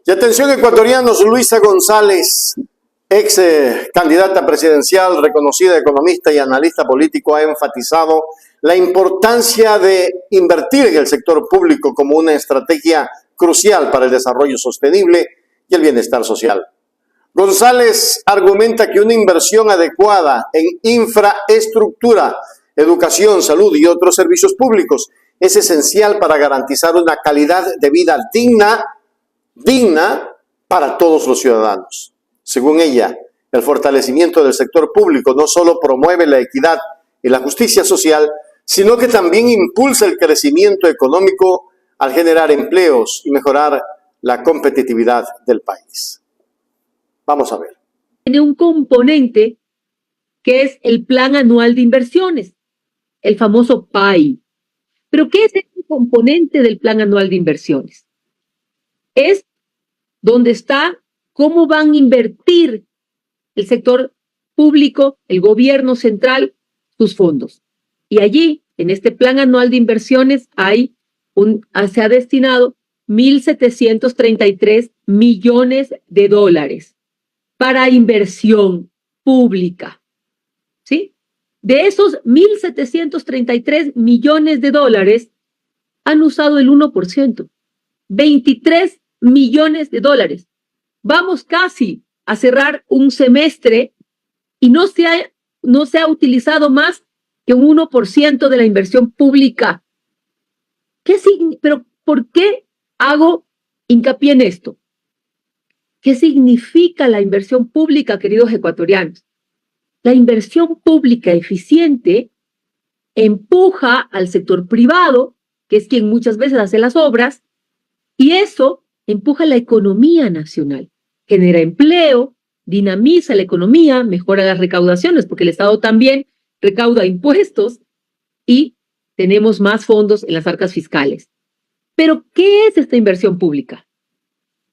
Y atención ecuatorianos, Luisa González, ex candidata presidencial, reconocida economista y analista político, ha enfatizado la importancia de invertir en el sector público como una estrategia crucial para el desarrollo sostenible y el bienestar social. González argumenta que una inversión adecuada en infraestructura, educación, salud y otros servicios públicos es esencial para garantizar una calidad de vida digna para todos los ciudadanos. Según ella, el fortalecimiento del sector público no solo promueve la equidad y la justicia social, sino que también impulsa el crecimiento económico al generar empleos y mejorar la competitividad del país. Vamos a ver. Tiene un componente que es el Plan Anual de Inversiones, el famoso PAI. ¿Pero qué es este componente del Plan Anual de Inversiones? Es donde está cómo van a invertir el sector público, el gobierno central, sus fondos. Y allí, en este Plan Anual de Inversiones, se ha destinado 1.733 millones de dólares para inversión pública, ¿sí? De esos 1.733 millones de dólares, han usado el 1%, 23 millones de dólares. Vamos casi a cerrar un semestre y no se ha utilizado más que un 1% de la inversión pública. Pero ¿por qué hago hincapié en esto? ¿Qué significa la inversión pública, queridos ecuatorianos? La inversión pública eficiente empuja al sector privado, que es quien muchas veces hace las obras, y eso empuja la economía nacional, genera empleo, dinamiza la economía, mejora las recaudaciones, porque el Estado también recauda impuestos y tenemos más fondos en las arcas fiscales. Pero, ¿qué es esta inversión pública?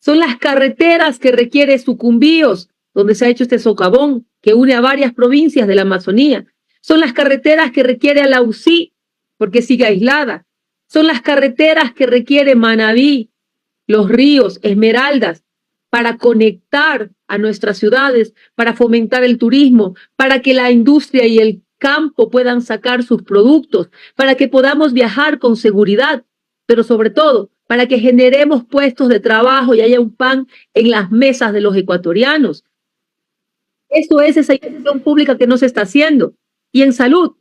Son las carreteras que requiere Sucumbíos, donde se ha hecho este socavón que une a varias provincias de la Amazonía. Son las carreteras que requiere Alausí, porque sigue aislada. Son las carreteras que requiere Manabí, Los Ríos, Esmeraldas, para conectar a nuestras ciudades, para fomentar el turismo, para que la industria y el campo puedan sacar sus productos, para que podamos viajar con seguridad, pero sobre todo para que generemos puestos de trabajo y haya un pan en las mesas de los ecuatorianos. Eso es esa inversión pública que no se está haciendo. Y en salud,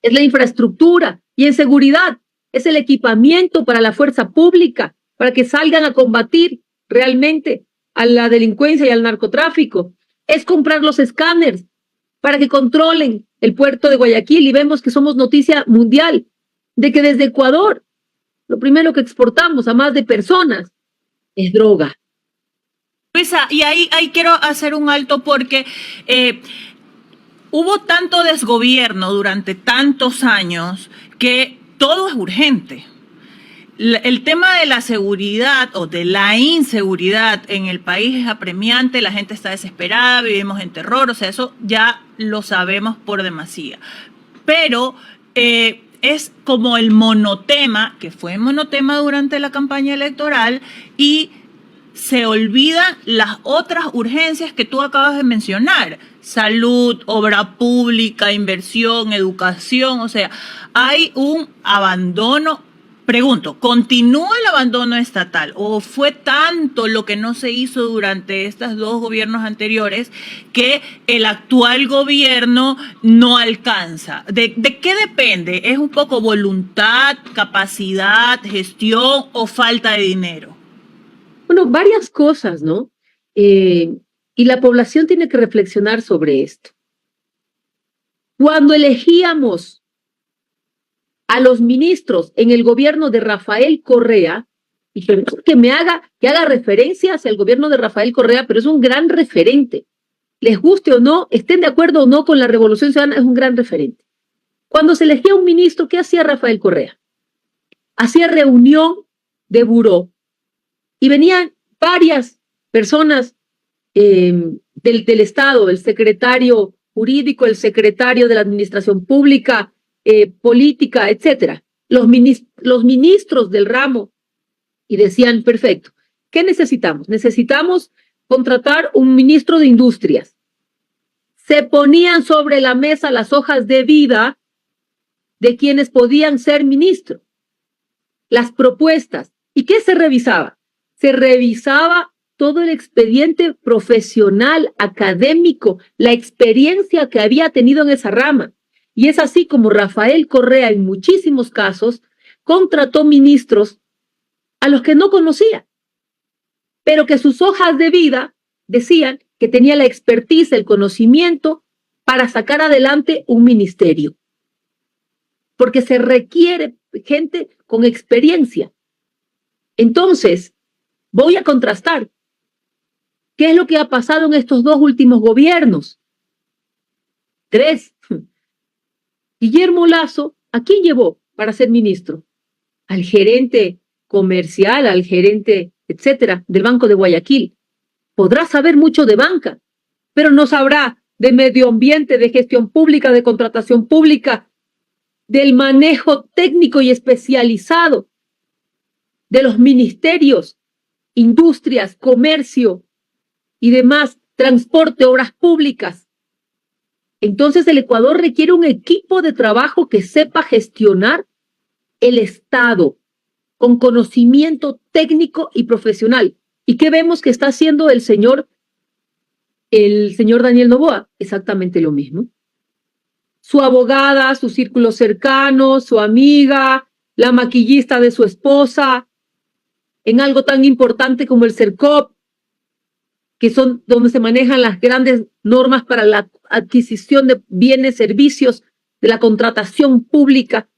es la infraestructura, y en seguridad, es el equipamiento para la fuerza pública, para que salgan a combatir realmente a la delincuencia y al narcotráfico. Es comprar los escáneres para que controlen el puerto de Guayaquil, y vemos que somos noticia mundial de que desde Ecuador lo primero que exportamos a más de personas es droga. Luisa, y ahí quiero hacer un alto porque hubo tanto desgobierno durante tantos años que todo es urgente. El tema de la seguridad o de la inseguridad en el país es apremiante, la gente está desesperada, vivimos en terror, o sea, eso ya lo sabemos por demasía. Pero es como el monotema, que fue monotema durante la campaña electoral, y se olvidan las otras urgencias que tú acabas de mencionar: salud, obra pública, inversión, educación. O sea, hay un abandono. Pregunto, ¿continúa el abandono estatal o fue tanto lo que no se hizo durante estos dos gobiernos anteriores que el actual gobierno no alcanza? ¿De qué depende? ¿Es un poco voluntad, capacidad, gestión o falta de dinero? Bueno, varias cosas, ¿no? Y la población tiene que reflexionar sobre esto. Cuando elegíamos a los ministros en el gobierno de Rafael Correa, y que haga referencia hacia el gobierno de Rafael Correa, pero es un gran referente. Les guste o no, estén de acuerdo o no con la Revolución Ciudadana, es un gran referente. Cuando se elegía un ministro, ¿qué hacía Rafael Correa? Hacía reunión de buró y venían varias personas del Estado, el secretario jurídico, el secretario de la Administración Pública, política, etcétera, los ministros del ramo, y decían: perfecto, ¿qué necesitamos? Necesitamos contratar un ministro de Industrias. Se ponían sobre la mesa las hojas de vida de quienes podían ser ministros, las propuestas. ¿Y qué se revisaba? Se revisaba todo el expediente profesional, académico, la experiencia que había tenido en esa rama. Y es así como Rafael Correa, en muchísimos casos, contrató ministros a los que no conocía, pero que sus hojas de vida decían que tenía la expertise, el conocimiento para sacar adelante un ministerio. Porque se requiere gente con experiencia. Entonces, voy a contrastar. ¿Qué es lo que ha pasado en estos 2 últimos gobiernos? 3. Guillermo Lasso, ¿a quién llevó para ser ministro? Al gerente comercial, al gerente, etcétera, del Banco de Guayaquil. Podrá saber mucho de banca, pero no sabrá de medio ambiente, de gestión pública, de contratación pública, del manejo técnico y especializado de los ministerios, industrias, comercio y demás, transporte, obras públicas. Entonces el Ecuador requiere un equipo de trabajo que sepa gestionar el Estado con conocimiento técnico y profesional. ¿Y qué vemos que está haciendo el señor Daniel Noboa? Exactamente lo mismo. Su abogada, su círculo cercano, su amiga, la maquillista de su esposa, en algo tan importante como el CERCOP, que son donde se manejan las grandes normas para la adquisición de bienes, servicios, de la contratación pública.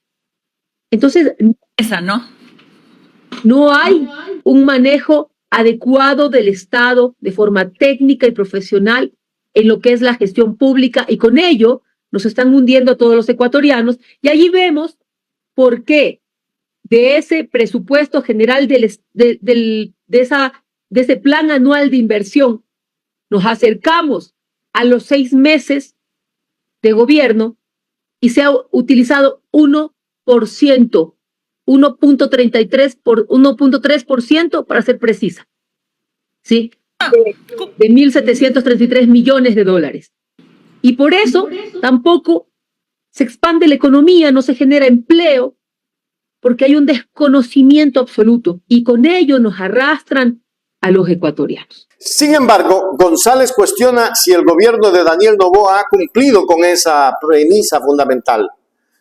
Entonces, Esa, ¿no? no hay un manejo adecuado del Estado de forma técnica y profesional en lo que es la gestión pública, y con ello nos están hundiendo a todos los ecuatorianos. Y allí vemos por qué de ese presupuesto general de ese plan anual de inversión nos acercamos a los 6 meses de gobierno y se ha utilizado 1%, 1.3% para ser precisa, ¿sí? De 1.733 millones de dólares. Y por eso tampoco se expande la economía, no se genera empleo, porque hay un desconocimiento absoluto y con ello nos arrastran a los ecuatorianos. Sin embargo, González cuestiona si el gobierno de Daniel Noboa ha cumplido con esa premisa fundamental.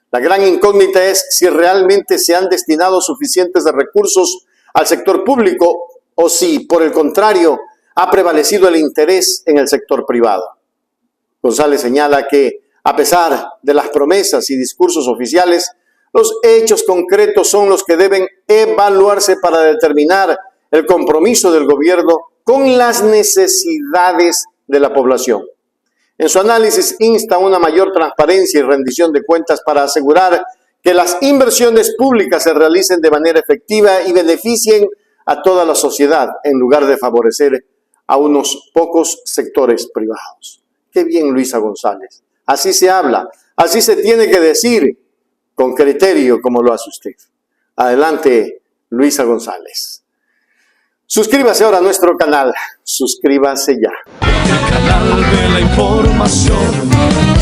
La gran incógnita es si realmente se han destinado suficientes recursos al sector público o si, por el contrario, ha prevalecido el interés en el sector privado. González señala que, a pesar de las promesas y discursos oficiales, los hechos concretos son los que deben evaluarse para determinar el compromiso del gobierno con las necesidades de la población. En su análisis insta a una mayor transparencia y rendición de cuentas para asegurar que las inversiones públicas se realicen de manera efectiva y beneficien a toda la sociedad, en lugar de favorecer a unos pocos sectores privados. Qué bien, Luisa González. Así se habla, así se tiene que decir, con criterio como lo hace usted. Adelante, Luisa González. Suscríbase ahora a nuestro canal. Suscríbase ya. El canal de la información.